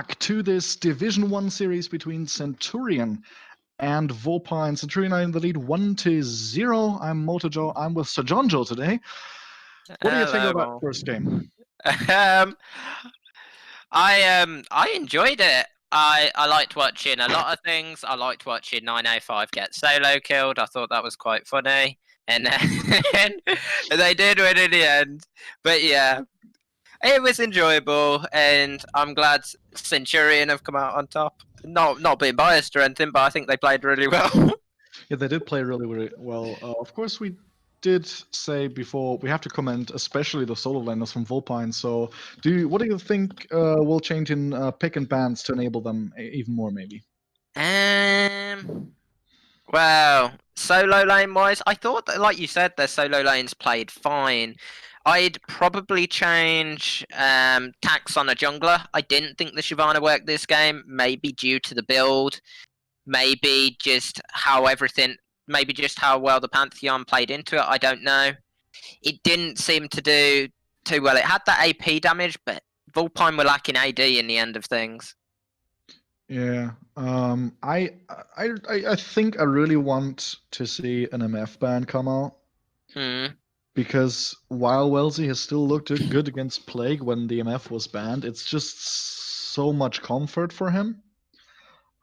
back to this Division 1 series between Centurion and Vulpine. Centurion are in the lead 1-0. I'm MotoJoe. I'm with Sir John Joe today. What do you think of that first game? I enjoyed it. I liked watching a lot of things. I liked watching 905 get solo killed. I thought that was quite funny. And then they did win in the end. But yeah, it was enjoyable, and I'm glad Centurion have come out on top. Not being biased or anything, but I think they played really well. Yeah, they did play really, really well. Of course, we did say before we have to comment, especially the solo landers from Vulpine. So, what do you think will change in pick and bans to enable them even more, maybe? Well, solo lane wise, I thought that, like you said, their solo lanes played fine. I'd probably change Tax on a jungler. I didn't think the Shyvana worked this game, maybe due to the build, maybe just how well the Pantheon played into it. I don't know. It didn't seem to do too well. It had that AP damage, but Vulpine were lacking AD in the end of things. Yeah, I think I really want to see an MF ban come out. Because while Wellesley has still looked good against Plague when the MF was banned, it's just so much comfort for him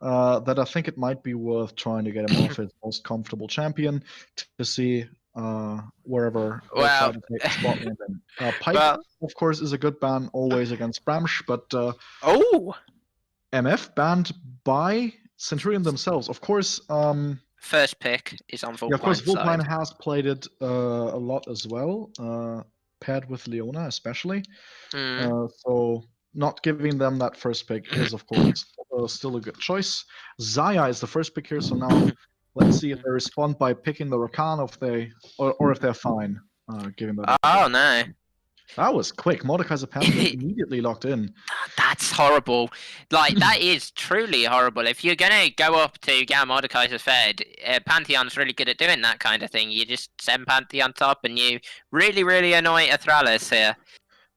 that I think it might be worth trying to get him off his most comfortable champion to see wherever Well, Pipe, of course, is a good ban always against Bramsh, but MF banned by Centurion themselves. Of course, first pick is on Vulpine. Yeah, of course, Vulpine has played it a lot as well, paired with Leona especially. So not giving them that first pick is, of course, still a good choice. Zaya is the first pick here, so now let's see if they respond by picking the Rakan, or if they're fine giving that. Oh no. That was quick. Mordekaiser Pantheon immediately locked in. That's horrible. Like, that is truly horrible. If you're going to go up to get Mordekaiser fed, Pantheon's really good at doing that kind of thing. You just send Pantheon top and you really, really annoy Athralis here.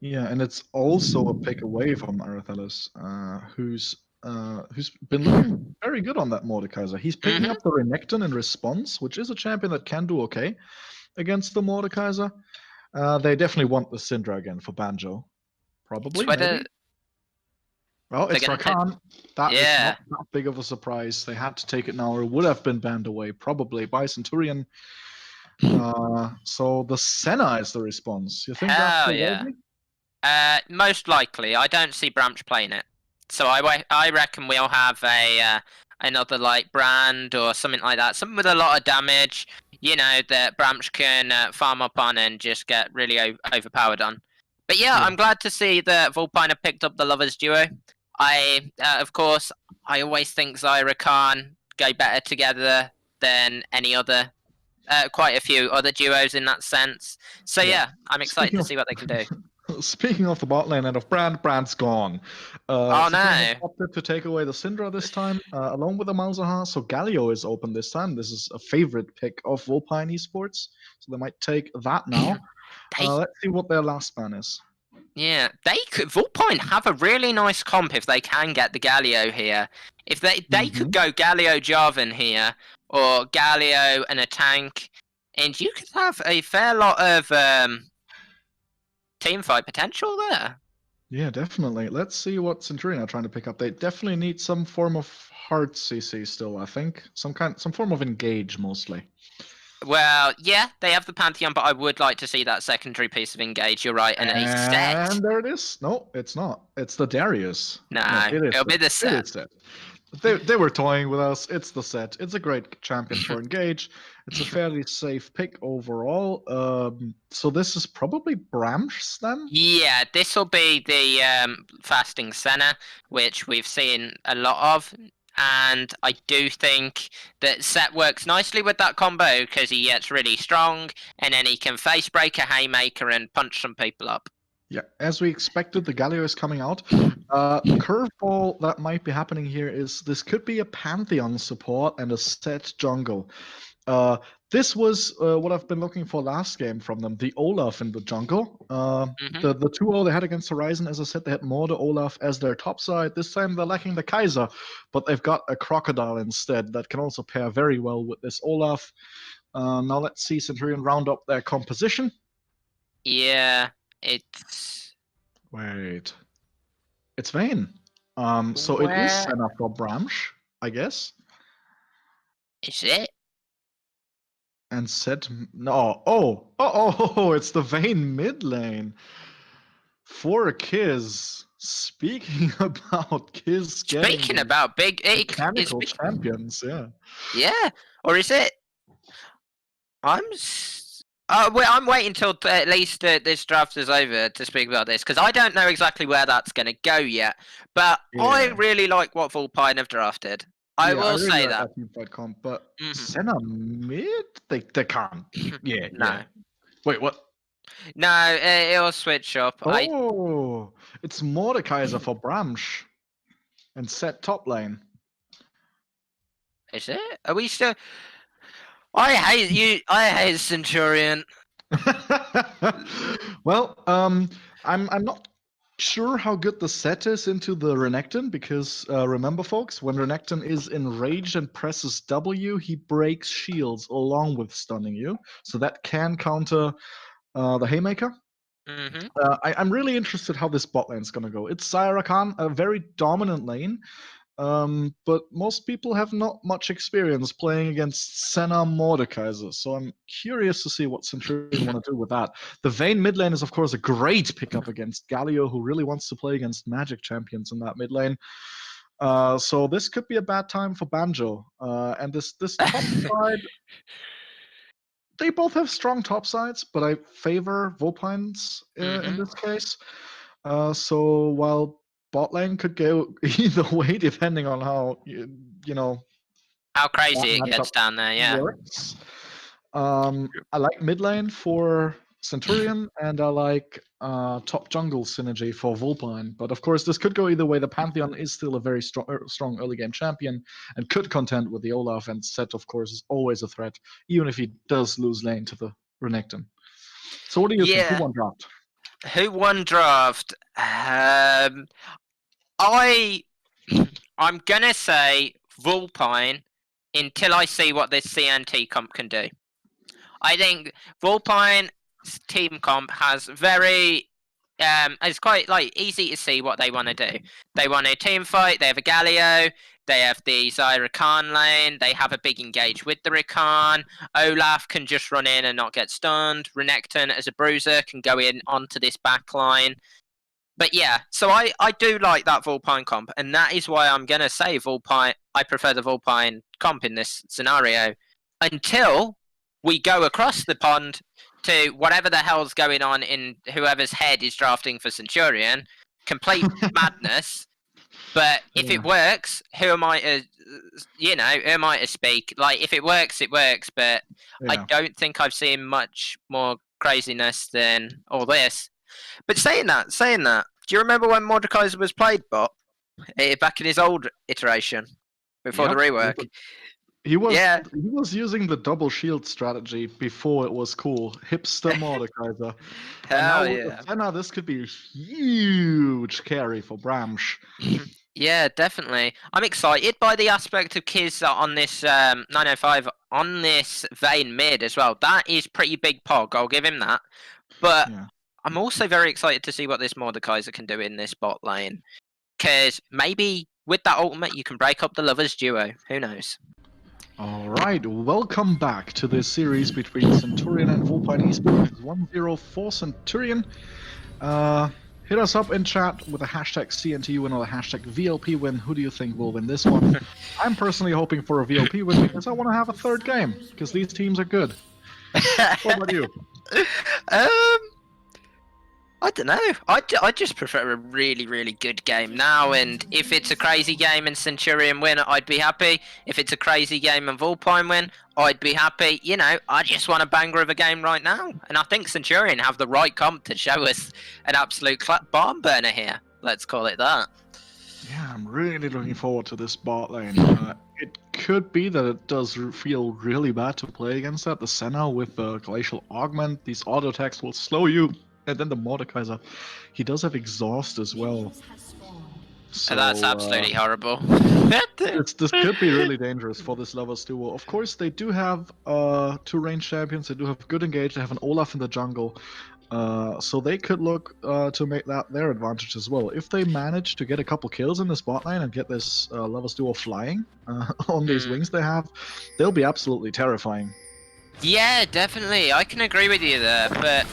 Yeah, and it's also a pick away from Arathalis, who's been looking very good on that Mordekaiser. He's picking up the Renekton in response, which is a champion that can do okay against the Mordekaiser. They definitely want the Syndra again for Banjo. Probably. Well, it's Rakan. That is not that big of a surprise. They had to take it now, or it would have been banned away, probably, by Centurion. So the Senna is the response. You think that's likely? Most likely. I don't see Bramch playing it. So I reckon we'll have another like Brand or something like that. Something with a lot of damage. You know, that Bramch can farm up on and just get really overpowered on. But yeah, I'm glad to see that Vulpine have picked up the Lovers duo. Of course, I always think Zyra Khan go better together than any other, quite a few other duos in that sense. So yeah, I'm excited to see what they can do. Speaking of the bot lane and of Brand's gone. Oh no! Opted to take away the Syndra this time, along with the Malzahar. So Galio is open this time. This is a favorite pick of Vulpine Esports, so they might take that now. Let's see what their last ban is. Yeah, Vulpine have a really nice comp if they can get the Galio here. If they could go Galio Jarvan here, or Galio and a tank, and you could have a fair lot of team fight potential there. Yeah, definitely. Let's see what Centurion are trying to pick up. They definitely need some form of hard CC still, I think. Some form of engage mostly. Well, yeah, they have the Pantheon, but I would like to see that secondary piece of engage. You're right, and a set. And there it is. No, it's not. It's the Darius. No, it'll be the set. It is set. They were toying with us. It's the set. It's a great champion for engage. It's a fairly safe pick overall. So this is probably Bramsh then? Yeah, this will be the fasting Senna, which we've seen a lot of. And I do think that Set works nicely with that combo because he gets really strong and then he can face break a haymaker and punch some people up. Yeah, as we expected, the Galio is coming out. The curveball that might be happening here is this could be a Pantheon support and a Set jungle. This was what I've been looking for last game from them, the Olaf in the jungle. The 2-0 they had against Horizon, as I said, they had more the Olaf as their top side. This time they're lacking the Kaiser, but they've got a Crocodile instead that can also pair very well with this Olaf. Now let's see Centurion round up their composition. Yeah, it's... Wait. It's Vayne. So it is Senna for Bramsh, I guess. Is it? And said no. Oh, it's the Vayne mid lane. For Kiz. Speaking about Kiz getting Speaking about big mechanical champions, yeah. Yeah, or is it? I'm waiting till at least this draft is over to speak about this, because I don't know exactly where that's going to go yet. But I really like what Vulpine have drafted. I will really say like that. Teamfight comp, but Senna mid, they can't. Yeah, No. yeah. Wait, what? No, it'll switch up. Oh, it's Mordekaiser for Bramsh and set top lane. Is it? Are we still? I hate you. I hate Centurion. Well, I'm not sure how good the set is into the Renekton, because remember, folks, when Renekton is enraged and presses W, he breaks shields along with stunning you, so that can counter the Haymaker. I'm really interested how this bot lane is going to go. It's Zyra Khan, a very dominant lane, but most people have not much experience playing against Senna Mordekaiser, so I'm curious to see what Centurion want to do with that. The Vayne mid lane is, of course, a great pickup against Galio, who really wants to play against Magic champions in that mid lane. So this could be a bad time for Banjo. And this top side, they both have strong top sides, but I favor Vulpines in this case. So while bot lane could go either way, depending on how how crazy it gets down there. Yeah. Works. I like mid lane for Centurion, and I like top jungle synergy for Vulpine. But of course, this could go either way. The Pantheon is still a very strong early game champion and could contend with the Olaf, and Set, of course, is always a threat, even if he does lose lane to the Renekton. So what do you think? Who won draft? Who won draft? I'm gonna say Vulpine until I see what this CNT comp can do. I think Vulpine's team comp has very it's quite easy to see what they want to do. They want a team fight, they have a Galio, they have the Zyra Khan lane, they have a big engage with the Rakan. Olaf can just run in and not get stunned. Renekton as a bruiser can go in onto this back line. But yeah, so I do like that Vulpine comp, and that is why I'm going to say Vulpine. I prefer the Vulpine comp in this scenario until we go across the pond to whatever the hell's going on in whoever's head is drafting for Centurion. Complete madness. But if it works, who am I to speak? Like, if it works, it works. But I don't think I've seen much more craziness than all this. But saying that, do you remember when Mordekaiser was played bot back in his old iteration before the rework? He was using the double shield strategy before it was cool. Hipster Mordekaiser. Hell yeah. Senna, this could be a huge carry for Bramsh. Yeah, definitely. I'm excited by the aspect of Kiz on this 905 on this Vayne mid as well. That is pretty big pog. I'll give him that. But I'm also very excited to see what this Mordekaiser can do in this bot lane. Because maybe with that ultimate, you can break up the lovers duo. Who knows? All right, welcome back to this series between Centurion and Vulpine Esports. 1-0 for Centurion. Hit us up in chat with a hashtag CNT win or a hashtag VLP win. Who do you think will win this one? I'm personally hoping for a VLP win because I want to have a third game, because these teams are good. What about you? I don't know. I just prefer a really, really good game now. And if it's a crazy game and Centurion win, I'd be happy. If it's a crazy game and Vulpine win, I'd be happy. You know, I just want a banger of a game right now. And I think Centurion have the right comp to show us an absolute barn burner here. Let's call it that. Yeah, I'm really looking forward to this bot lane. It could be that it does feel really bad to play against that. The Senna with the Glacial Augment, these auto attacks will slow you. And then the Mordekaiser, he does have Exhaust as well. So, That's absolutely horrible. this could be really dangerous for this Lovers duo. Of course, they do have 2 range champions. They do have good engage. They have an Olaf in the jungle. So they could look to make that their advantage as well. If they manage to get a couple kills in this bot lane and get this Lovers duo flying on these wings they have, they'll be absolutely terrifying. Yeah, definitely. I can agree with you there, but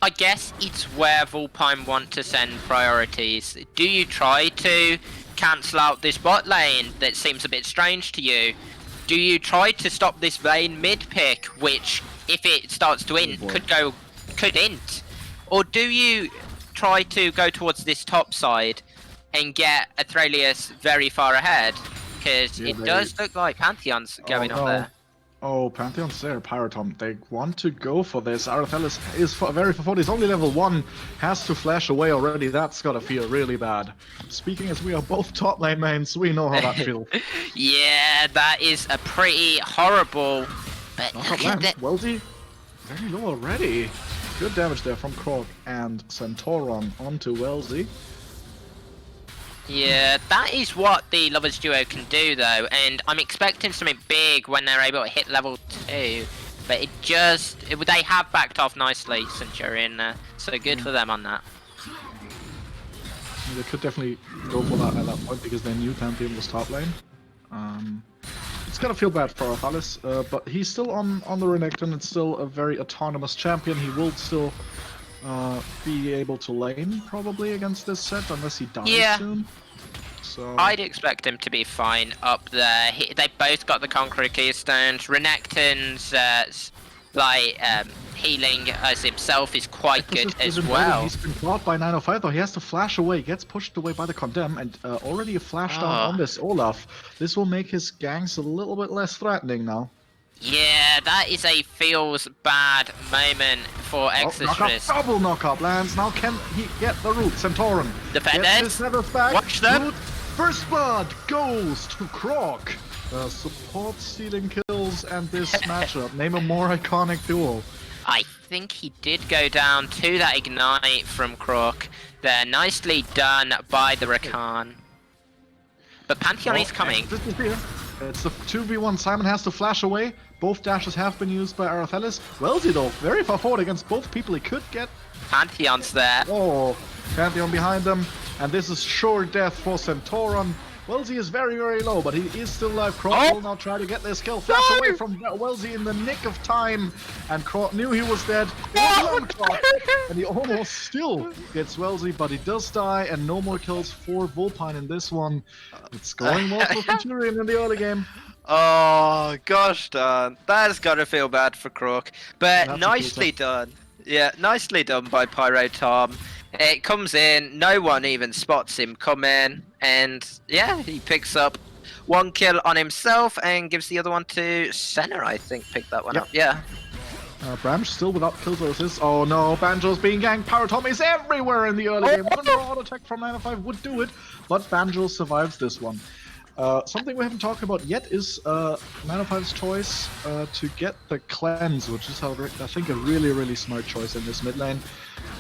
I guess it's where Vulpine want to send priorities. Do you try to cancel out this bot lane that seems a bit strange to you? Do you try to stop this lane mid pick, which if it starts to int could int? Or do you try to go towards this top side and get Atrelius very far ahead? Because it does look like Pantheon's going up there. Oh, Pantheon's there, Pyrotom. They want to go for this. Arathelis is very for he's only level 1, has to flash away already. That's gotta feel really bad. Speaking as we are both top lane mains, we know how that feels. Yeah, that is a pretty horrible. But Welzy, very low already. Good damage there from Krog and Centauron onto Welzy. Yeah, that is what the Lovers duo can do though, and I'm expecting something big when they're able to hit level 2, but they have backed off nicely, Centurion, so good for them on that. They could definitely go for that at that point because they knew Pantheon was top lane. It's gonna feel bad for Arathelis, but he's still on the Renekton. It's still a very autonomous champion. He will still be able to lane probably against this set unless he dies soon. So I'd expect him to be fine up there. They both got the Conqueror Keystones. Renekton's healing as himself is quite good as well. He's been caught by 905 though. He has to flash away, gets pushed away by the Condemn, and already a flash down on this Olaf. This will make his ganks a little bit less threatening now. Yeah, that is a feels bad moment for Exorcist. Double knock-up lands. Now can he get the root? Centauron. Dependent. Watch them. First blood goes to Krog. Support stealing kills and this matchup. Name a more iconic duel. I think he did go down to that ignite from Krog. There, nicely done by the Rakan. But Pantheon is coming. This is here. It's the 2v1. Simon has to flash away. Both dashes have been used by Arathelis. Welzy though, very far forward against both people. He could get... Pantheon's there. Oh, Pantheon behind them. And this is sure death for Centauron. Welzy is very, very low, but he is still alive. Krog will now try to get this kill. Flash away from Welzy in the nick of time. And Krog knew he was dead. And he almost still gets Welzy, but he does die. And no more kills for Vulpine in this one. It's going well for Centurion in the early game. Oh, gosh darn. That's gotta feel bad for Krog. But nicely done. Yeah, nicely done by Pyro Tom. It comes in, no one even spots him come in, and yeah, he picks up 1 kill on himself and gives the other one to Senna, I think, picked that one up, yeah. Bramsh still without kills or assists. Oh no, Banjo's being ganked. Pyro Tom is everywhere in the early game. One more auto attack from 905 would do it, but Banjo survives this one. Something we haven't talked about yet is 905's choice to get the cleanse, which is, I think, a really, really smart choice in this mid lane.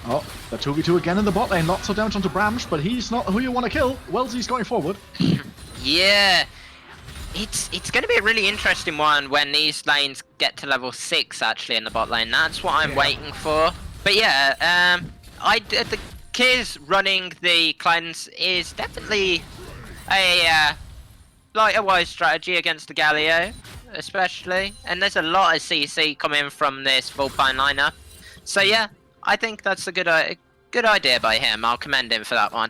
Oh, the 2v2 again in the bot lane. Lots of damage onto Bramsh, but he's not who you want to kill. Welzy's going forward. Yeah, it's going to be a really interesting one when these lanes get to level 6 actually in the bot lane. That's what I'm waiting for. But yeah, the Kiz running the cleanse is definitely a wise strategy against the Galio, especially. And there's a lot of CC coming from this Vulpine lineup. So yeah, I think that's a good idea by him. I'll commend him for that one.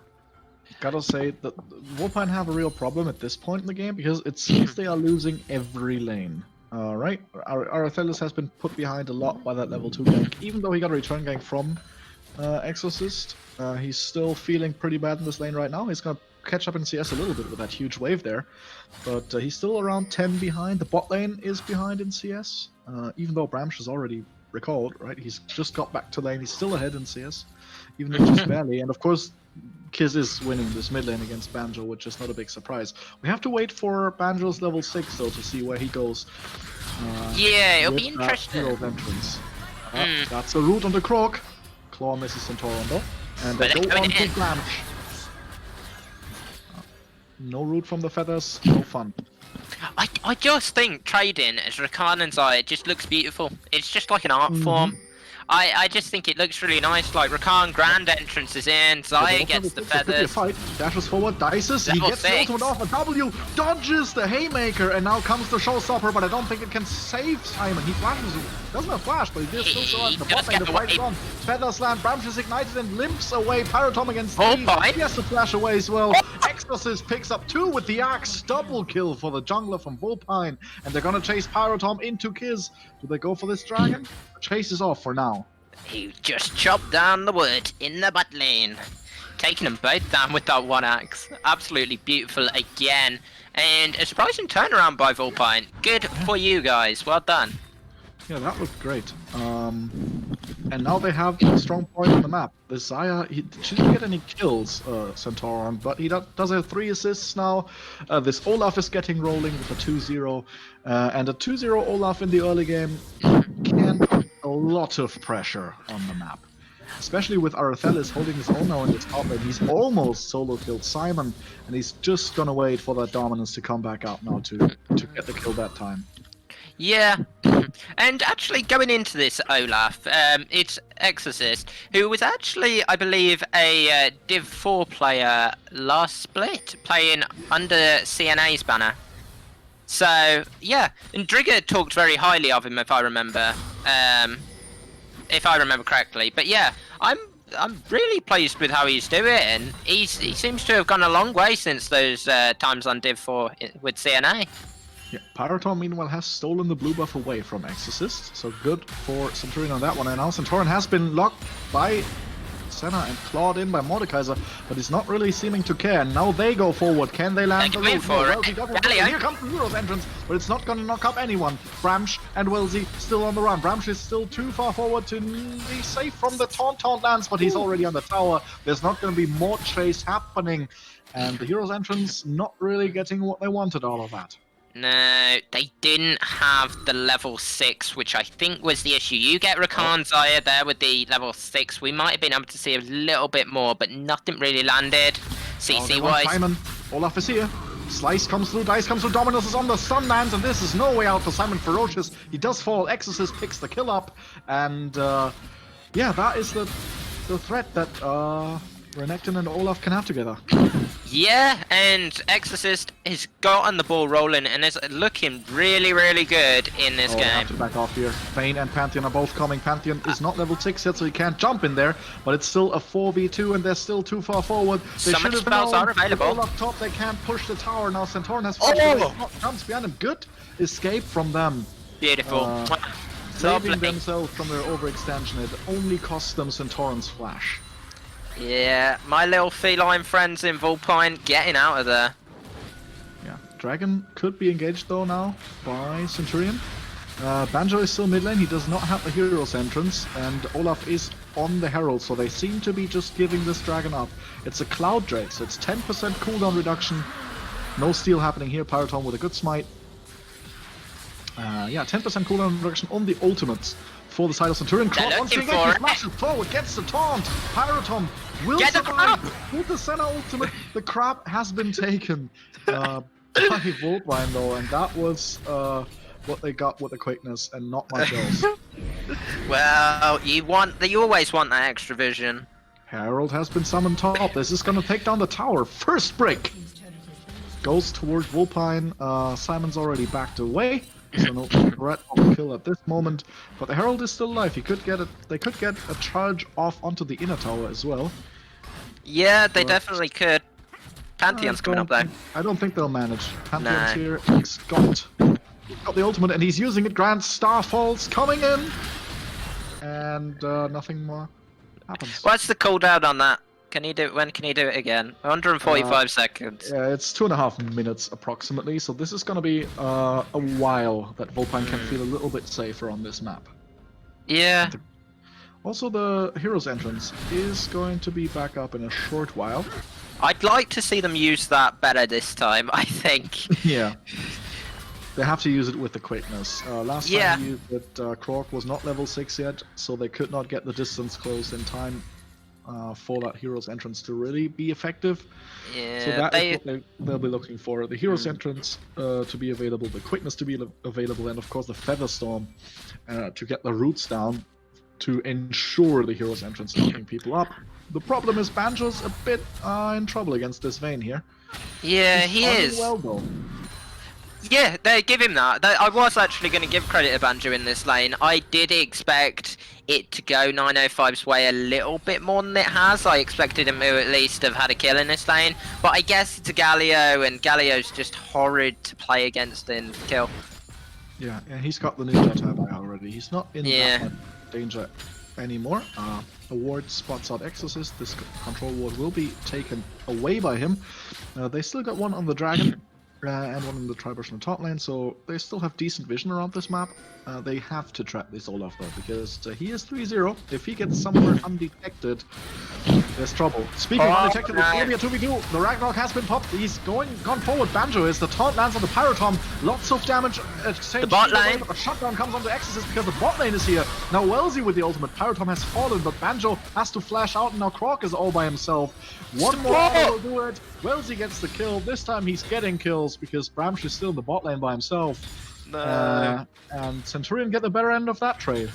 Gotta say that Vulpine have a real problem at this point in the game because it seems they are losing every lane. Right? Arathelis has been put behind a lot by that level 2 gank. Even though he got a return gank from Exorcist, he's still feeling pretty bad in this lane right now. He's gonna catch up in CS a little bit with that huge wave there, but he's still around 10 behind. The bot lane is behind in CS, even though Bramsh is already recalled, right? He's just got back to lane. He's still ahead in CS, even though just barely. And of course, Kiz is winning this mid lane against Banjo, which is not a big surprise. We have to wait for Banjo's level 6 though to see where he goes. Yeah, it'll with be that interesting. hero entrance. That's a root on the Croc. Claw misses Centauron though. And they But go they're on going to in. Blanche. No root from the feathers, no fun. I just think trading as Rakan and Zaya just looks beautiful. It's just like an art form. I just think it looks really nice. Like Rakan grand entrance is in, Zaya gets the feathers. Fight. Dashes forward, dices, he Level gets the 6. ultimate off, a W, dodges the haymaker, and now comes the showstopper, but I don't think it can save Simon. He flashes, doesn't have flash, but he still survives. The does bot lane, get the fight is away. on. Feathers land, Bramsh is ignited and limps away. Pyrotom against Volpine. Steve. He has to flash away as well. Exorcist picks up 2 with the axe. Double kill for the jungler from Volpine. And they're gonna chase Pyrotom into Kiz. Do they go for this dragon? The chase is off for now. He just chopped down the wood in the bot lane. Taking them both down with that one axe. Absolutely beautiful again. And a surprising turnaround by Volpine. Good for you guys. Well done. Yeah, that looked great. And now they have a strong point on the map. The Zaya, she didn't get any kills, Centauron, but he does have 3 assists now. This Olaf is getting rolling with a 2-0. And a 2-0 Olaf in the early game can put a lot of pressure on the map. Especially with Arathelis holding his own now in this top lane. He's almost solo killed Simon, and he's just gonna wait for that dominance to come back out now to get the kill that time. Yeah, and actually going into this Olaf, it's Exorcist, who was actually, I believe, a Div 4 player last split, playing under CNA's banner. So, yeah, and Drigger talked very highly of him, if I remember correctly. But yeah, I'm really pleased with how he's doing. He seems to have gone a long way since those times on Div 4 with CNA. Yeah, Pyrotom meanwhile has stolen the blue buff away from Exorcist, so good for Centurion on that one. And now Centurion has been locked by Senna and clawed in by Mordekaiser, but he's not really seeming to care. And now they go forward. Can they land the root? Here comes the Hero's entrance, but it's not going to knock up anyone. Bramsh and Wilsey still on the run. Bramsh is still too far forward to be safe from the taunt lance, but he's already on the tower. There's not going to be more chase happening. And the Hero's entrance not really getting what they wanted out of that. No, they didn't have the level 6, which I think was the issue. You get Rakan Zaya there with the level 6. We might have been able to see a little bit more, but nothing really landed. CC-wise. Simon, Olaf is here. Slice comes through, Dice comes through, Dominus is on the Sunlands, and this is no way out for Simon Ferocious. He does fall, Exorcist picks the kill up, and yeah, that is the threat that Renekton and Olaf can have together. Yeah, and Exorcist has gotten the ball rolling and is looking really, really good in this I game. have to back off here. Vayne and Pantheon are both coming. Pantheon is not level 6 yet, so he can't jump in there, but it's still a 4v2 and they're still too far forward. They Some should have spells known. are available. All up top, they can't push the tower. Now Centauron has jumps behind him. Good escape from them. Beautiful. Saving Lovely. themselves from their overextension. It only cost them Centauron's flash. Yeah, my little feline friends in Volpine getting out of there. Yeah, Dragon could be engaged though now by Centurion. Banjo is still mid lane, he does not have the Hero's entrance, and Olaf is on the Herald, so they seem to be just giving this Dragon up. It's a Cloud Drake, so it's 10% cooldown reduction. No steal happening here, Pyrotom with a good smite. Yeah, 10% cooldown reduction on the ultimates for the side of Centurion. They're Once looking again, for he smashes forward, gets the taunt. Pyrotom will Get the survive crab! with the Senna ultimate. The crab has been taken by Volpine though, and that was what they got with the quickness and not much else. Well, you always want that extra vision. Herald has been summoned top. This is going to take down the tower. First break goes towards Volpine. Simon's already backed away, so no threat of a kill at this moment. But the Herald is still alive. He could get it. They could get a charge off onto the inner tower as well. Yeah, they definitely could. Pantheon's coming up there. I don't think they'll manage. Pantheon's No. here. He's got the ultimate and he's using it. Grand Starfall's coming in, and nothing more happens. What's the cooldown on that? Can you do it? When can you do it again? 145 seconds. Yeah, it's 2.5 minutes approximately, so this is gonna be a while that Volpine can feel a little bit safer on this map. Yeah. Also, the hero's entrance is going to be back up in a short while. I'd like to see them use that better this time, I think. Yeah. They have to use it with the quickness. Last time we used it, Krog was not level 6 yet, so they could not get the distance closed in time for that hero's entrance to really be effective. Yeah, so that is what they'll be looking for. The hero's entrance to be available, the quickness to be available, and of course the feather storm to get the roots down to ensure the hero's entrance knocking people up. The problem is Banjo's a bit in trouble against this Vayne here. Yeah, he is. Well, though. Yeah, they give him that. I was actually going to give credit to Banjo in this lane. I did expect it to go 905's way a little bit more than it has. I expected him to at least have had a kill in this lane. But I guess it's a Galio, and Galio's just horrid to play against in kill. Yeah, and he's got the ninja tab already. He's not in that much danger anymore. A ward spots out Exorcist. This control ward will be taken away by him. They still got one on the dragon. And one in the Tribush in the top lane, so they still have decent vision around this map. They have to trap this Olaf though, because he is 3-0. If he gets somewhere undetected, there's trouble. Speaking of undetected, it's going to be a 2v2. The Ragnarok has been popped. He's gone forward. Banjo is. The taunt lands on the Pyrotom. Lots of damage. The bot lane. But the shutdown comes onto Exorcist because the bot lane is here. Now Wellesley with the ultimate. Pyrotom has fallen, but Banjo has to flash out, and now Krog is all by himself. One more will do it. Wellesley gets the kill. This time he's getting kills because Bramsh is still in the bot lane by himself. No. And Centurion get the better end of that trade.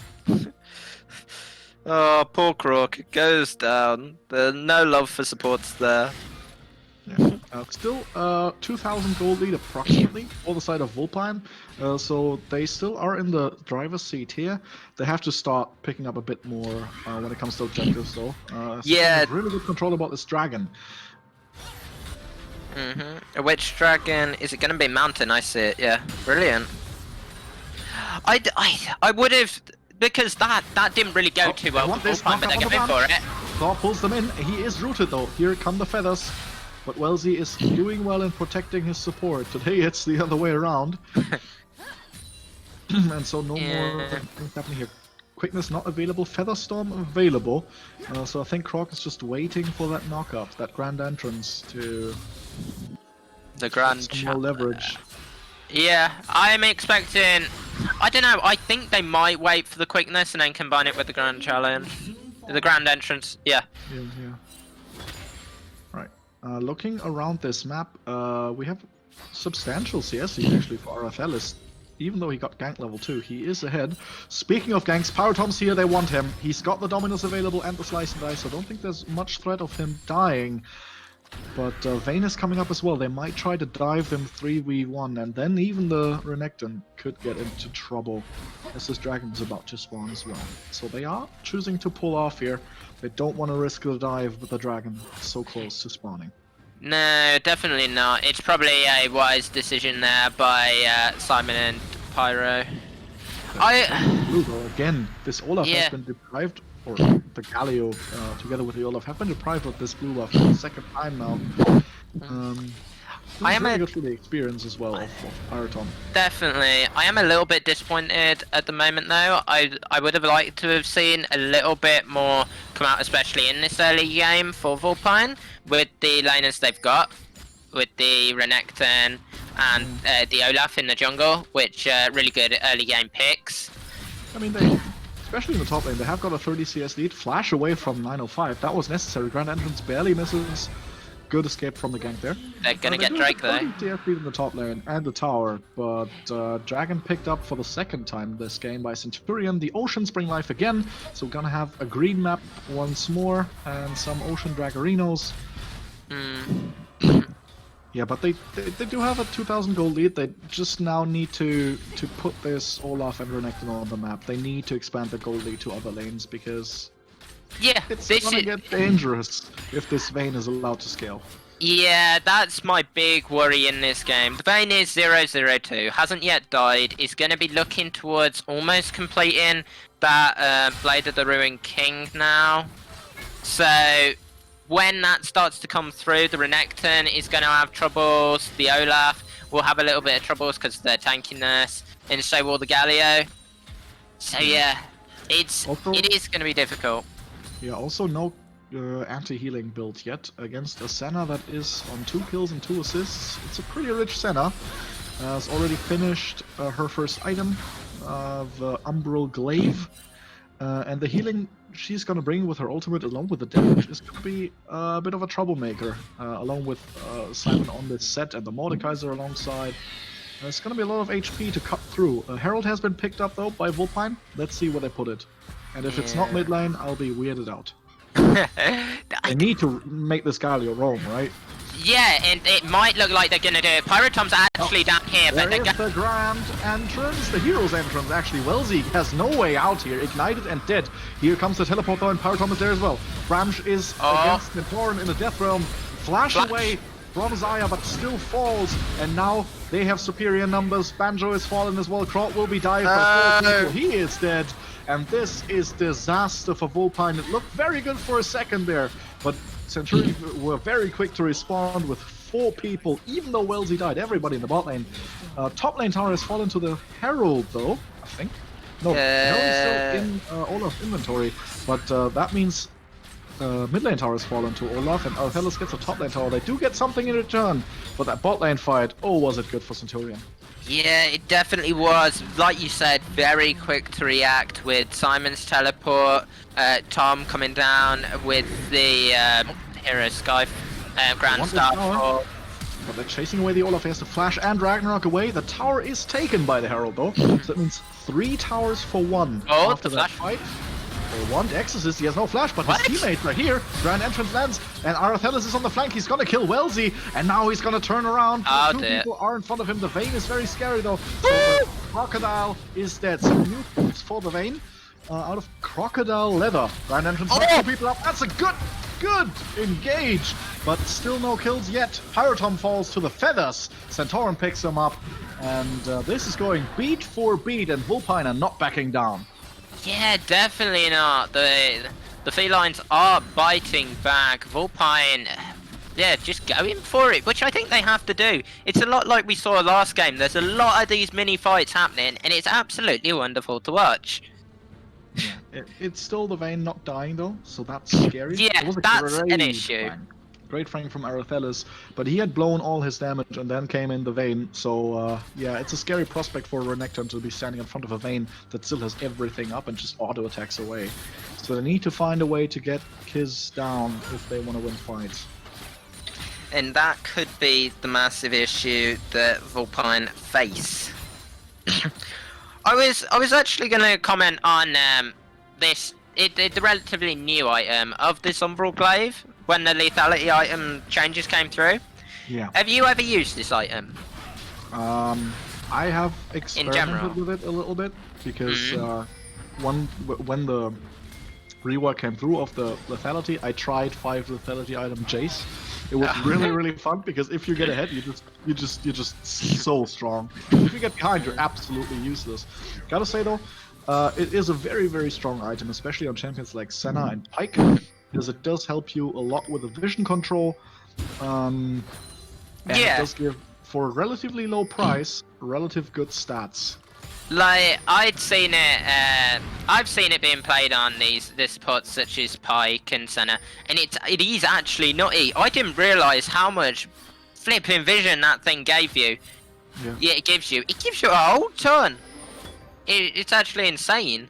Oh, poor Krog goes down. There's no love for supports there. Yeah. Still 2,000 gold lead approximately for the side of Vulpine, so they still are in the driver's seat here. They have to start picking up a bit more when it comes to objectives though. Yeah. Really good control about this dragon. Which dragon? Is it going to be Mountain? I see it, yeah. Brilliant. I would have... Because that didn't really go too well for Vulpine, but they're going for it. Thor pulls them in. He is rooted though. Here come the feathers. But Wellesley is doing well in protecting his support. Today it's the other way around. And so no more things happening here. Quickness not available, Featherstorm available. So I think Krog is just waiting for that knock-up, that grand entrance to... The grand some more leverage. Yeah, I'm expecting... I don't know, I think they might wait for the quickness and then combine it with the grand challenge. The grand entrance, yeah. Yeah. Right. Looking around this map, we have substantial CS lead actually for RFL. Even though he got gank level 2, he is ahead. Speaking of ganks, Pyrotom's here, they want him. He's got the Dominus available and the Slice and Dice, so I don't think there's much threat of him dying. But Vayne is coming up as well. They might try to dive him 3v1, and then even the Renekton could get into trouble, as this dragon is about to spawn as well. So they are choosing to pull off here. They don't want to risk the dive with the dragon so close to spawning. No, definitely not. It's probably a wise decision there by Simon and Pyro. Again, this Olaf has been deprived, or the Galio together with the Olaf have been deprived of this blue buff for the second time now. I am really good for the experience as well of Pyrotom. Definitely. I am a little bit disappointed at the moment though. I would have liked to have seen a little bit more come out, especially in this early game for Vulpine, with the laners they've got, with the Renekton and the Olaf in the jungle, which really good early game picks. I mean, especially in the top lane, they have got a 30 CS lead, flash away from 905. That was necessary. Grand Entrance barely misses. Good escape from the gank there. They're gonna get Drake though. CS lead in the top lane and the tower, but Dragon picked up for the second time this game by Centurion. The Ocean Spring Life again, so we're gonna have a green map once more and some Ocean Dragarinos. Yeah, but they do have a 2,000 gold lead. They just now need to put this Olaf and Renekton on the map. They need to expand the gold lead to other lanes because it's gonna get dangerous if this Vayne is allowed to scale. Yeah, that's my big worry in this game. The Vayne is 002, hasn't yet died, is going to be looking towards almost completing that Blade of the Ruined King now. So when that starts to come through, the Renekton is going to have troubles, the Olaf will have a little bit of troubles because of their tankiness, and so will the Galio. So yeah, It is going to be difficult. Yeah, also no anti-healing build yet against a Senna that is on 2 kills and 2 assists. It's a pretty rich Senna. Has already finished her first item, the Umbral Glaive. And the healing she's gonna bring with her ultimate along with the damage is gonna be a bit of a troublemaker, along with Simon on this set and the Mordekaiser alongside. There's gonna be a lot of HP to cut through. Herald has been picked up though by Vulpine. Let's see where they put it. And if it's not mid lane, I'll be weirded out. They need to make this Galio roam, right? Yeah, and it might look like they're gonna do it. Pyrotom's actually down here, but there is the grand entrance, the hero's entrance. Actually, Welzy has no way out here, ignited and dead. Here comes the teleport though, and Pyrotom is there as well. Bramsh is against Mentoran in the Death Realm. Flash away from Zaya, but still falls, and now they have superior numbers. Banjo is fallen as well. Krot will be dived by 4 people. He is dead, and this is disaster for Vulpine. It looked very good for a second there, but Centurion were very quick to respond with 4 people, even though Welzy died. Everybody in the bot lane. Top lane tower has fallen to the Herald, though, I think. No, Herald's still in Olaf's inventory, but that means mid lane tower has fallen to Olaf, and Arthelis gets a top lane tower. They do get something in return, but that bot lane fight, oh, was it good for Centurion. Yeah, it definitely was. Like you said, very quick to react with Simon's teleport, Tom coming down with the Hero Sky Grand Star. But they're chasing away the Olaf. He has to flash and Ragnarok away. The tower is taken by the Herald though, so that means 3 towers for 1 after that fight. For 1 Exorcist, he has no flash, but his teammates are here. Grand entrance lands, and Arthelis is on the flank. He's gonna kill Welzy, and now he's gonna turn around. 2 people are in front of him. The Vayne is very scary though. So the Crocodile is dead. Some new moves for the Vayne out of Crocodile Leather. Grand entrance, 2 people up. That's a good engage, but still no kills yet. Pyrotom falls to the feathers. Centauran picks him up, and this is going beat for beat, and Vulpine are not backing down. Yeah, definitely not. The felines are biting back. Vulpine, yeah, just going for it, which I think they have to do. It's a lot like we saw last game. There's a lot of these mini fights happening, and it's absolutely wonderful to watch. It's still the Vayne not dying though, so that's scary. Yeah, that's an issue. Great frame from Arthelis, but he had blown all his damage and then came in the Vayne, so yeah, it's a scary prospect for Renekton to be standing in front of a Vayne that still has everything up and just auto-attacks away. So they need to find a way to get Kiz down if they want to win fights. And that could be the massive issue that Vulpine face. I was actually going to comment on the relatively new item of this Umbral Glaive when the lethality item changes came through. Yeah. Have you ever used this item? I have experimented with it a little bit because when the rework came through of the lethality, I tried 5 lethality item Jace. It was really fun because if you get ahead, you're just so strong. If you get behind, you're absolutely useless. Gotta say though, it is a very strong item, especially on champions like Senna and Pyke, because it does help you a lot with the vision control. And it does give, for a relatively low price, relative good stats. Like I've seen it being played on these supports such as Pyke and Senna, and it is actually nutty. I didn't realise how much flipping vision that thing gave you. Yeah, it gives you a whole ton. It's actually insane.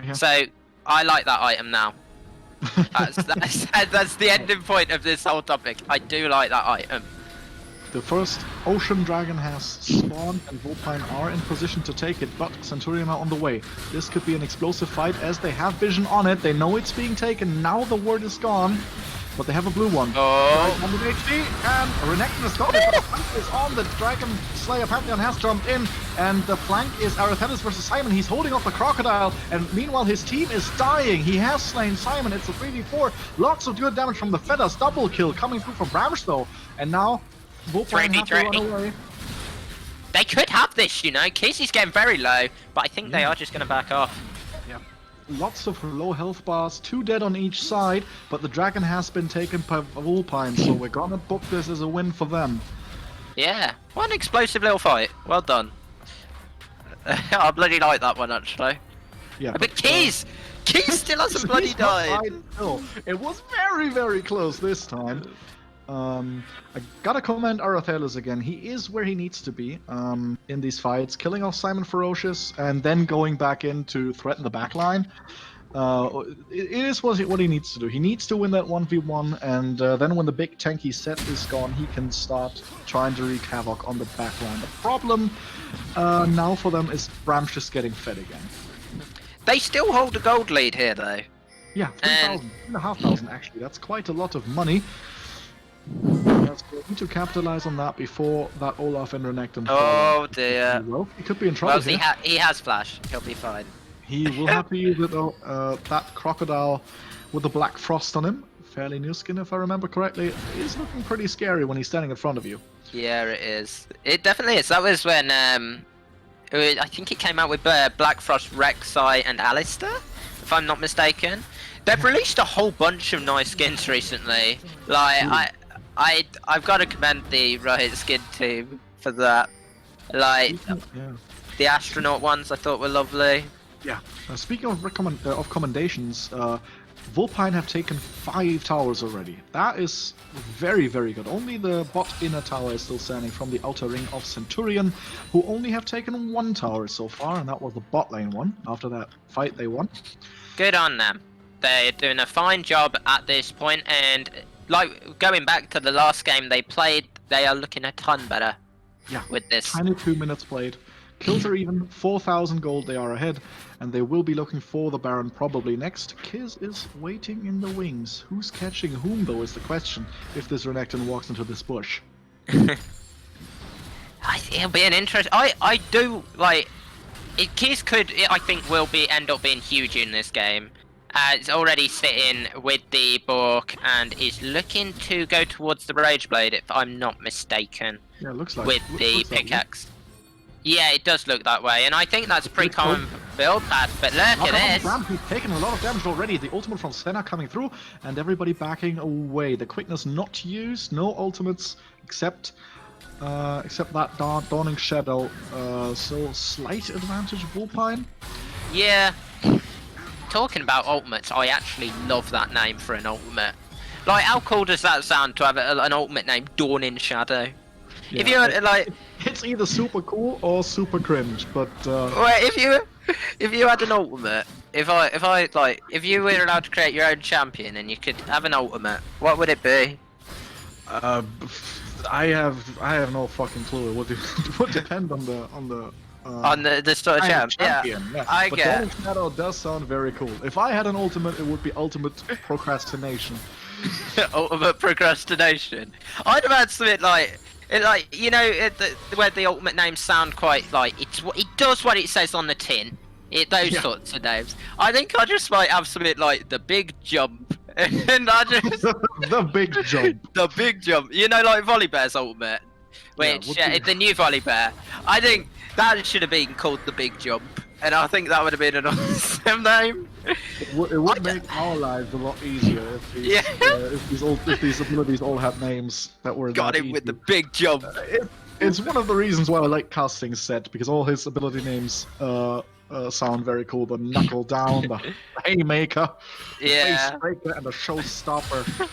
Yeah. So I like that item now. That's the ending point of this whole topic. I do like that item. The first Ocean Dragon has spawned and Vulpine are in position to take it, but Centurion are on the way. This could be an explosive fight as they have vision on it. They know it's being taken. Now the word is gone, but they have a blue one. Oh! 100 HP, and Renekton is got it, but the flank is on. The Dragon Slayer Pantheon has jumped in, and the flank is Arthelis versus Simon. He's holding off the Crocodile, and meanwhile his team is dying. He has slain Simon. It's a 3v4. Lots of good damage from the Feathers. Double kill coming through from Bramsh though, and now Vulpine have to run away. They could have this, you know. Casey's getting very low, but I think they are just going to back off. Yeah. Lots of low health bars, 2 dead on each side, but the dragon has been taken by Vulpine, so we're gonna book this as a win for them. Yeah, one explosive little fight. Well done. I bloody like that one, actually. Yeah, But Keys still hasn't bloody he's not died. died still. It was very, very close this time. I gotta commend Arathelus again. He is where he needs to be in these fights, killing off Simon Ferocious and then going back in to threaten the backline. It is what he needs to do. He needs to win that 1v1, and then when the big tanky set is gone, he can start trying to wreak havoc on the backline. The problem now for them is Bramsh just getting fed again. They still hold a gold lead here, though. Yeah, 3,000, 3,500 actually. That's quite a lot of money. That's we need to capitalize on that before that Olaf and Renekton. Oh dear. Well, he could be in trouble Well, here. he has flash. He'll be fine. He will have to use it, that crocodile with the black frost on him. Fairly new skin, if I remember correctly. It is looking pretty scary when he's standing in front of you. Yeah, it is. It definitely is. That was when I think it came out with Black Frost, Rek'Sai, and Alistair, if I'm not mistaken. They've released a whole bunch of nice skins recently. Like I've got to commend the Riot skin team for that. Like the astronaut ones, I thought were lovely. Yeah. Speaking of commendations, Vulpine have taken 5 towers already. That is very, very good. Only the bot inner tower is still standing from the outer ring of Centurion, who only have taken 1 tower so far, and that was the bot lane one. After that fight, they won. Good on them. They're doing a fine job at this point, and like going back to the last game they played, they are looking a ton better. Yeah. With this. 22 minutes played. Kills are even, 4,000 gold they are ahead, and they will be looking for the Baron probably next. Kiz is waiting in the wings. Who's catching whom though is the question, if this Renekton walks into this bush. It'll be an interest. I do like. Kiz could, I think, will end up being huge in this game. It's already sitting with the Bork and is looking to go towards the Rage Blade, if I'm not mistaken. Yeah, it looks like with the looks like pickaxe. Yeah, it does look that way, and I think that's a pretty common build path, but look at this! He's taken a lot of damage already, the ultimate from Senna coming through, and everybody backing away. The quickness not used, no ultimates, except that Dawning Shadow, so slight advantage Vulpine. Yeah. Talking about ultimates, I actually love that name for an ultimate. Like, how cool does that sound to have an ultimate named Dawning Shadow? Yeah, if you like, it's either super cool or super cringe, but wait, if you had an ultimate, if you were allowed to create your own champion and you could have an ultimate, what would it be? I have no fucking clue. It would depend on the sort of champion. Yeah. I but get. Dawning Shadow does sound very cool. If I had an ultimate, it would be ultimate procrastination. Ultimate procrastination. I'd have had something like. You know, where the ultimate names sound quite like it does what it says on the tin. Those sorts of names. I think I just might have something like the Big Jump, and I just the Big Jump. The Big Jump. You know, like Volibear's ultimate, which the new Volibear. I think that should have been called the Big Jump, and I think that would have been an awesome name. It would make our lives a lot easier if these abilities all had names that were got him with the Big Jump. It's one of the reasons why I like casting Set, because all his ability names sound very cool. The Knuckle Down, the Haymaker, the Face Breaker, and the Showstopper.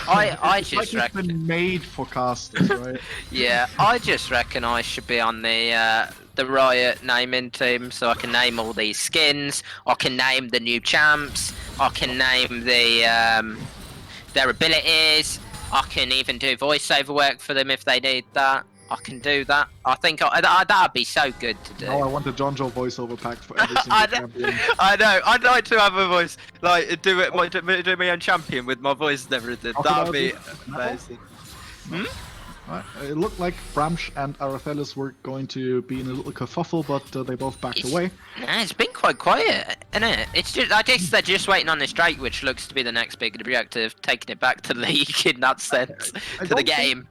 I it's just like it's been made for casters, right? Yeah, I just reckon I should be on the Riot naming team, so I can name all these skins. I can name the new champs. I can name their abilities. I can even do voiceover work for them if they need that. I can do that. I think that'd be so good to do. Oh, I want a John Joe voiceover pack for every single champion. I know. I'd like to have a voice, like do my own champion with my voice and everything. That'd be amazing. Right. It looked like Bramsh and Arathelus were going to be in a little kerfuffle, but they both backed away. Yeah, it's been quite quiet, isn't it? It's just, I guess they're just waiting on this Drake, which looks to be the next big objective, taking it back to the league in that sense, to the game.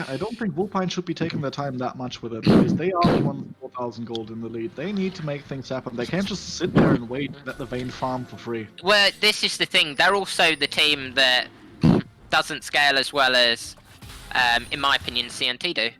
I don't think Vulpine should be taking their time that much with it, because they are the ones 4,000 gold in the lead. They need to make things happen. They can't just sit there and wait and let the Vayne farm for free. Well, this is the thing. They're also the team that doesn't scale as well as, in my opinion, CNT do.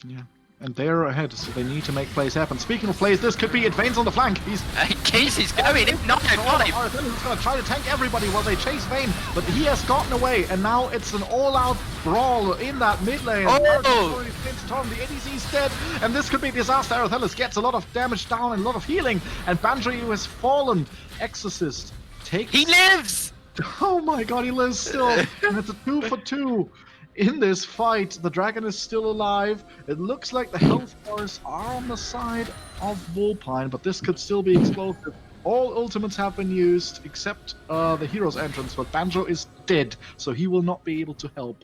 Yeah. And they're ahead, so they need to make plays happen. Speaking of plays, this could be Vayne's on the flank. He's Casey's going, if not, he's going to try to tank everybody while they chase Vayne, but he has gotten away, and now it's an all-out brawl in that mid lane. Oh! The ADC's dead, and this could be disaster. Arthelis gets a lot of damage down and a lot of healing, and Banjo has fallen. Exorcist takes... He lives! Oh my god, he lives still, and it's a 2 for 2. In this fight, the dragon is still alive. It looks like the health bars are on the side of Vulpine, but this could still be explosive. All ultimates have been used, except the hero's entrance, but Banjo is dead, so he will not be able to help.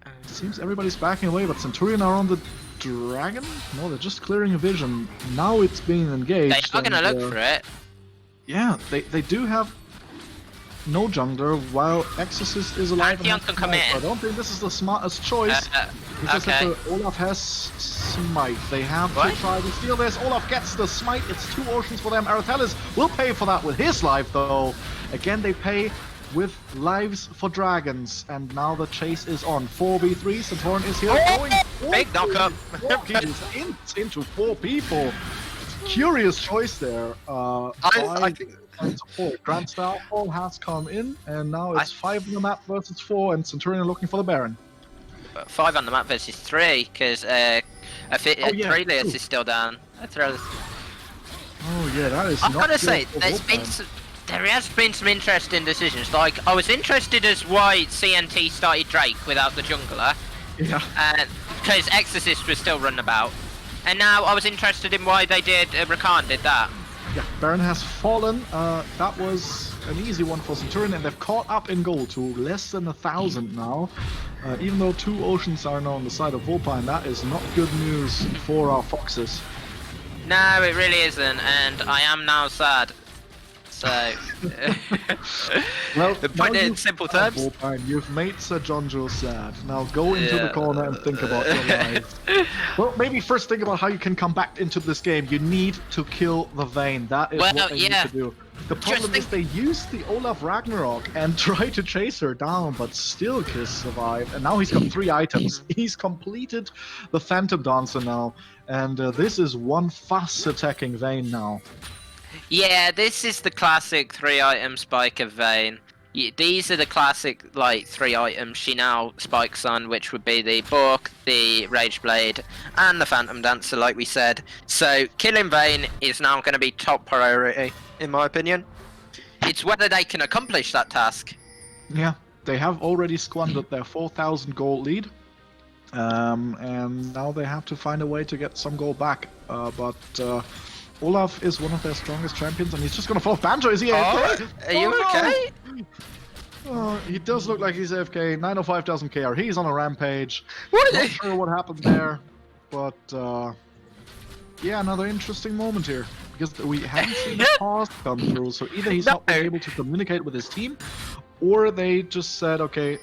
It seems everybody's backing away, but Centurion are on the dragon? No, they're just clearing a vision. Now it's being engaged. They are going to look for it. Yeah, they do have no jungler, while Exorcist is alive. Pantheon can come in. I don't think this is the smartest choice. Okay. Olaf has smite. They have to try to steal this. Olaf gets the smite. It's 2 oceans for them. Arthelis will pay for that with his life, though. Again, they pay with lives for dragons, and now the chase is on. 4v3. Centauran is here. Big knock-up. He is into 4 people. Curious choice there. I think... Grand Starfall has come in, and now it's 5 on the map versus 4, and Centurion are looking for the Baron. 5 on the map versus 3, because Aurelius is still down. Oh yeah, that is. I've got to say, there has been some interesting decisions. Like, I was interested as why CNT started Drake without the jungler. Yeah. Because Exorcist was still running about. And now I was interested in why they did, Rakan did that. Yeah, Baron has fallen. That was an easy one for Centurion, and they've caught up in gold to less than 1,000 now. Even though 2 oceans are now on the side of Vulpine, that is not good news for our Foxes. No, it really isn't, and I am now sad. So, well, put it in simple terms. Vulpine, you've made Sir Jonjo sad. Now go into the corner and think about your life. Well, maybe first think about how you can come back into this game. You need to kill the Vayne. That is what they need to do. The problem is they used the Olaf Ragnarok and tried to chase her down, but still Kiss survived. And now he's got 3 items. He's completed the Phantom Dancer now, and this is one fast attacking Vayne now. Yeah, this is the classic 3-item spike of Vayne. These are the classic, like, 3 items she now spikes on, which would be the Book, the Rage Blade, and the Phantom Dancer, like we said. So, killing Vayne is now going to be top priority, in my opinion. It's whether they can accomplish that task. Yeah, they have already squandered their 4,000 gold lead. And now they have to find a way to get some gold back. But Olaf is one of their strongest champions, and he's just gonna fall off. Banjo, is he AFK? Are you okay? Oh, he does look like he's AFK. 905,000 KR. He's on a rampage. What? Not sure what happened there, but yeah, another interesting moment here, because we haven't seen a pause come through. So either he's not been able to communicate with his team, or they just said, okay,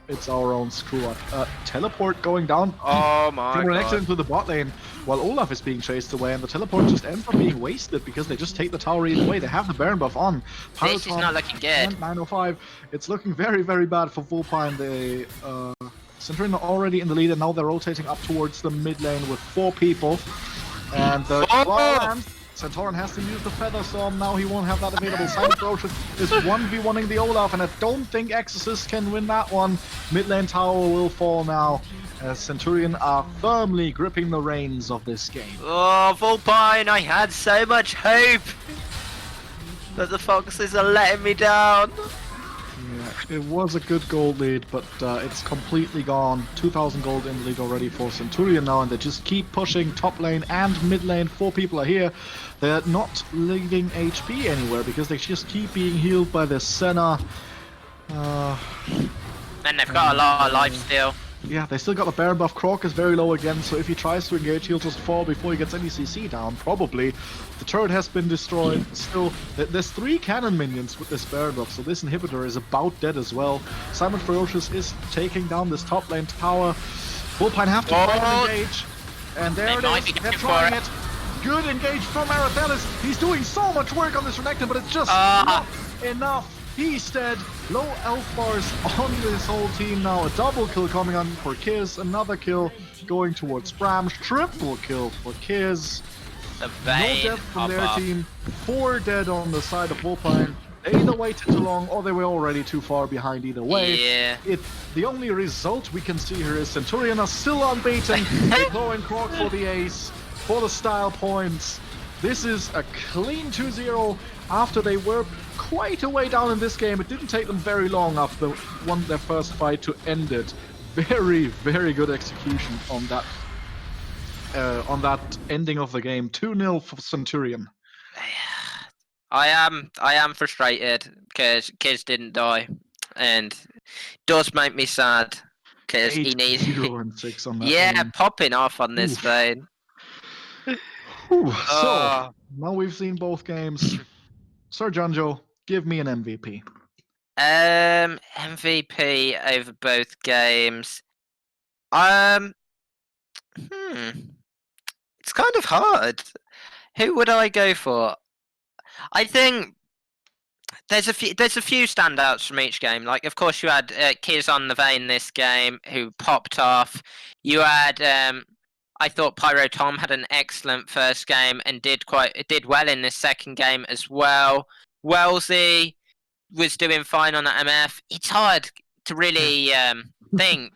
it's our own screw up. Teleport going down. Oh my god. Into the bot lane while Olaf is being chased away, and the teleport just ends up being wasted because they just take the tower either way. They have the Baron buff on. This is not looking good. 905. It's looking very, very bad for Vulpine. They Centurion are already in the lead, and now they're rotating up towards the mid lane with 4 people. And the Centauran has to use the Feather Storm. Now he won't have that available. Simon Ferocious is 1v1ing the Olaf, and I don't think Exorcist can win that one. Mid lane tower will fall now, as Centurion are firmly gripping the reins of this game. Oh, Vulpine, I had so much hope, but the Foxes are letting me down. Yeah, it was a good gold lead, but it's completely gone. 2,000 gold in the lead already for Centurion now, and they just keep pushing top lane and mid lane. 4 people are here. They're not leaving HP anywhere because they just keep being healed by the Senna. And they've got a lot of life still. Yeah, they still got the Baron buff. Krog is very low again, so if he tries to engage, he'll just fall before he gets any CC down, probably. The turret has been destroyed. Still, there's 3 cannon minions with this Baron buff, so this inhibitor is about dead as well. Simon Ferocious is taking down this top lane tower. Vulpine have to try to engage. And there it is. They're trying it. Good engage from Arathelis. He's doing so much work on this Renekton, but it's just not enough. He's dead. Low elf bars on this whole team now. A double kill coming on for Kiz. Another kill going towards Bramsh. Triple kill for Kiz. The No vein death from their of team. 4 dead on the side of Wolfine. They either waited too long or they were already too far behind either way. Yeah. The only result we can see here is Centurion are still unbeaten. They go and Croc for the ace, for the style points. This is a clean 2-0 after they were quite a way down in this game. It didn't take them very long after they won their first fight to end it. Very, very good execution on that ending of the game. 2-0 for Centurion. I am frustrated because Kiz didn't die, and does make me sad because he needs. 8-0-6 on that. Yeah, game. popping off on this Oof. vein. So now we've seen both games. Sir Janjo, give me an MVP. MVP over both games. It's kind of hard. Who would I go for? I think there's a few standouts from each game. Like, of course, you had Kiz on the vein this game who popped off. You had I thought Pyro Tom had an excellent first game and did well in this second game as well. Wellesley was doing fine on that MF. It's hard to really think.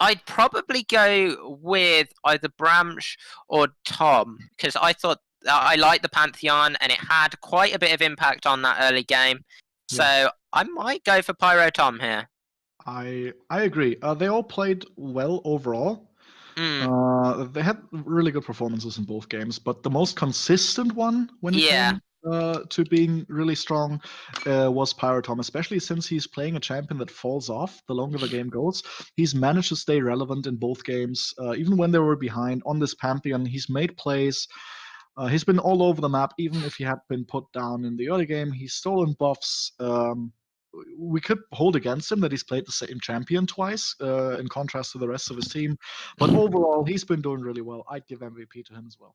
I'd probably go with either Bramsh or Tom because I thought I liked the Pantheon and it had quite a bit of impact on that early game. So I might go for Pyro Tom here. I agree. They all played well overall. They had really good performances in both games, but the most consistent one when it came to being really strong was Pyro Tom, especially since he's playing a champion that falls off the longer the game goes. He's managed to stay relevant in both games, even when they were behind on this Pantheon. He's made plays. He's been all over the map, even if he had been put down in the early game. He's stolen buffs. We could hold against him that he's played the same champion twice, in contrast to the rest of his team. But overall, he's been doing really well. I'd give MVP to him as well.